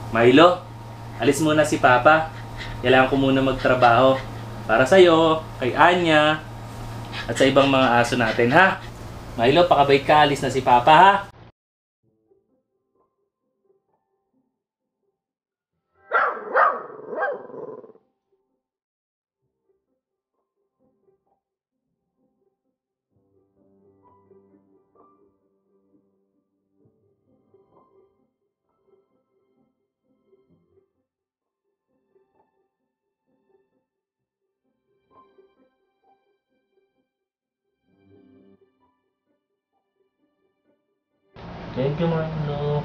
Milo, alis muna si Papa. Kailangan ko muna magtrabaho. Para sa'yo, kay Anya, at sa ibang mga aso natin, ha? Milo, pakabait ka. Alis na si Papa, ha? Thank you, Milo.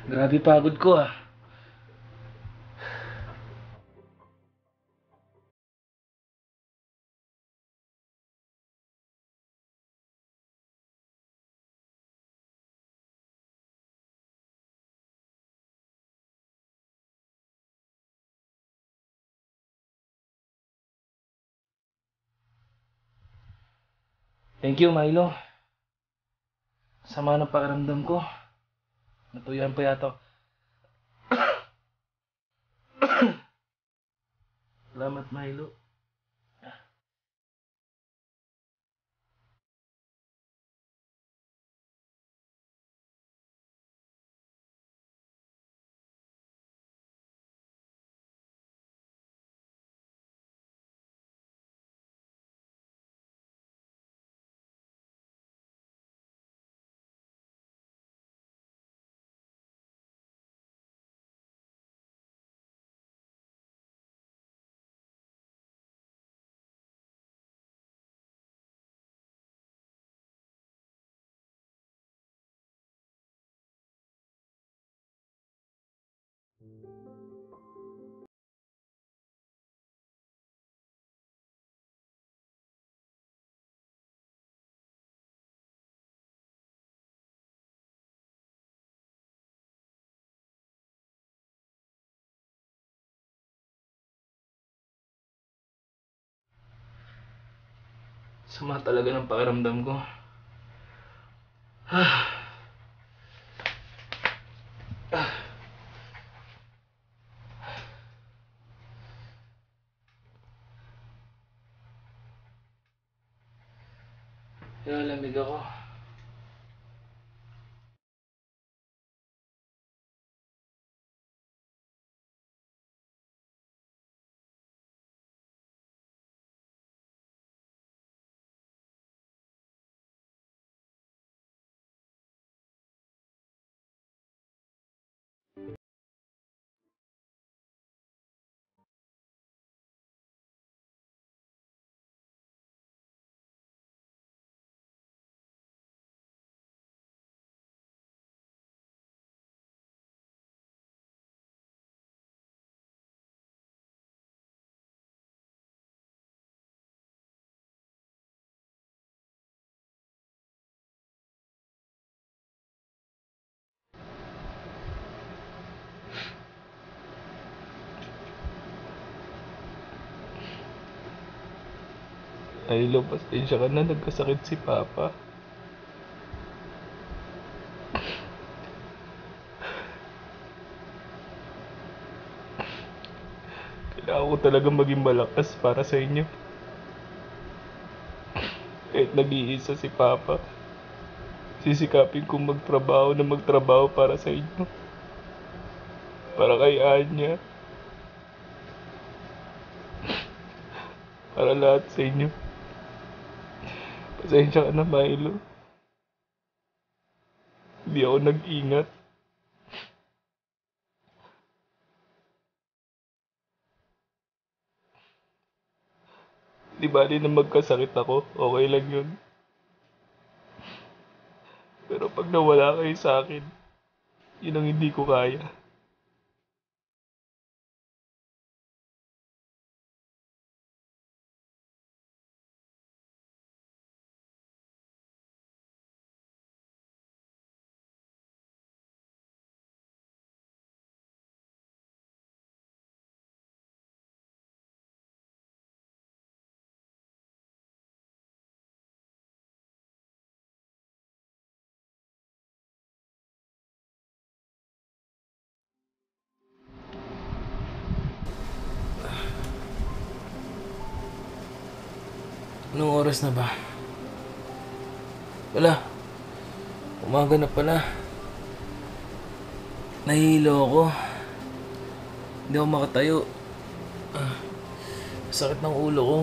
Grabe pagod ko, ah. Thank you, Milo. Sama ng pakiramdam ko. Natuyuan pa yata. Salamat, Milo. Sama talaga ng pakiramdam ko. Lamig ako. Milo, pasensya ka na. Nagkasakit si Papa. Kailangan ko talaga maging malakas para sa inyo. Kahit nag-iisa si Papa, sisikapin kong magtrabaho na magtrabaho para sa inyo. Para kay Anya. Para lahat sa inyo. Pasensya ka na, Milo. Hindi ako nag-ingat. Di bali na magkasakit ako, okay lang yun. Pero pag nawala kayo sa akin, yun ang hindi ko kaya. Anong oras na ba? Wala. Umaga na pala. Nahihilo ako. Hindi ako makatayo. Sakit ng ulo ko.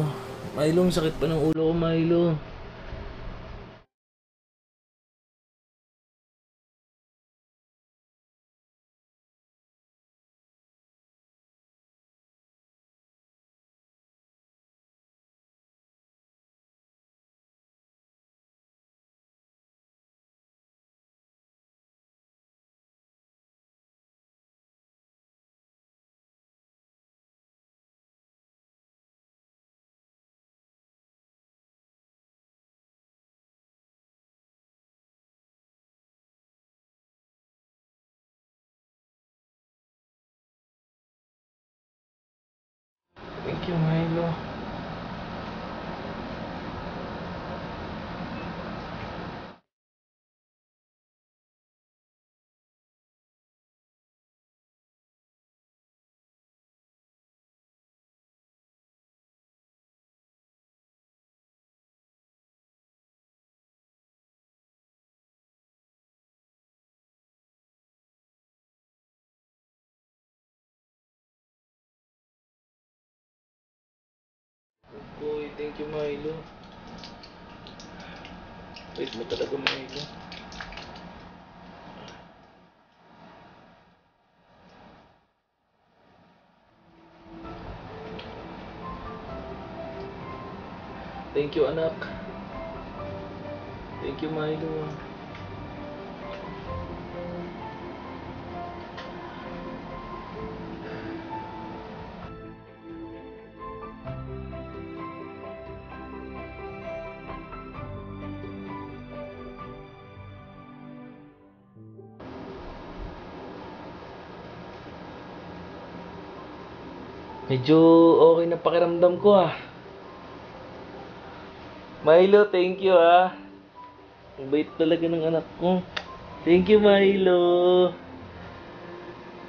Milo, ang sakit pa ng ulo ko, Milo. Thank you, Milo. Uy, thank you, Milo. Wait mo talaga, Milo. Thank you, anak. Thank you, Milo. Medyo okay na pakiramdam ko ah. Milo, thank you ah. Ang bait talaga ng anak ko. Thank you, Milo.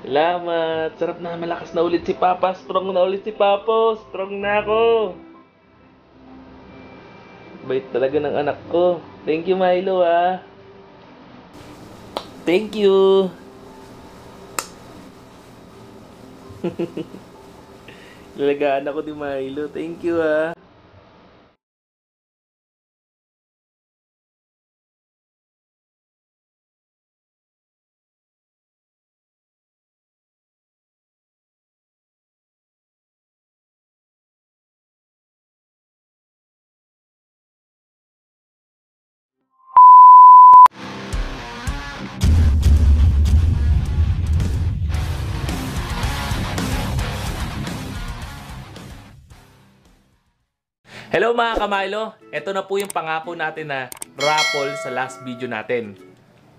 Salamat. Sarap na, malakas na ulit si Papa. Strong na ulit si Papa. Strong na ako. Bait talaga ng anak ko. Thank you, Milo ah. Thank you. Lalagaan ako ni Milo. Thank you ah. Hello mga kamilo! Ito na po yung pangako natin na raffle sa last video natin.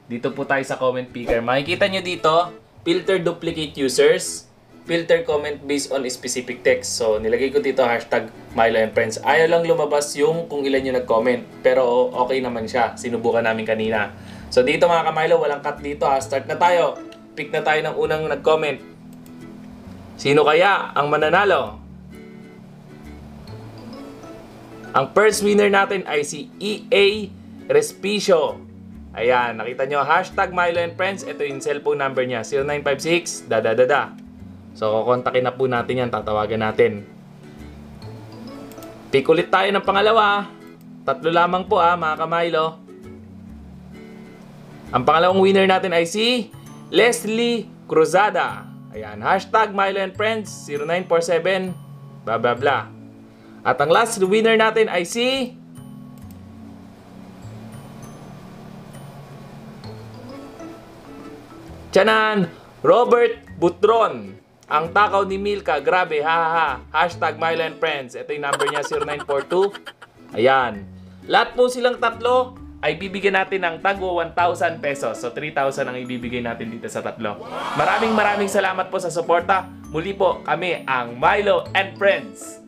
Dito po tayo sa comment picker. Makikita nyo dito, filter duplicate users, filter comment based on specific text. So nilagay ko dito hashtag Milo and Friends. Ayaw lang lumabas yung kung ilan yung nag-comment. Pero okay naman siya. Sinubukan namin kanina. So dito mga kamilo, walang cut dito ha. Start na tayo. Pick na tayo ng unang nag-comment. Sino kaya ang mananalo? Ang first winner natin ay si EA Respicio. Ayan, nakita nyo, hashtag Milo and Friends. Ito yung cellphone number niya, 0956 dadadada. So, kukontakin na po natin yan, tatawagan natin. Pick ulit tayo ng pangalawa. 3 lamang po mga ka-Milo. Ang pangalawang winner natin ay si Leslie Cruzada. Ayan, hashtag Milo and Friends, 0947, blah blah blah. At ang last winner natin ay si Tiyanan, Robert Butron. Ang takaw ni Milka, grabe, ha. Hashtag Milo and Friends. Ito yung number niya, 0942. Ayan. Lahat po silang tatlo ay bibigyan natin ng tagwo 1,000 pesos. So, 3,000 ang ibibigay natin dito sa tatlo. Maraming salamat po sa suporta. Muli po kami ang Milo and Friends.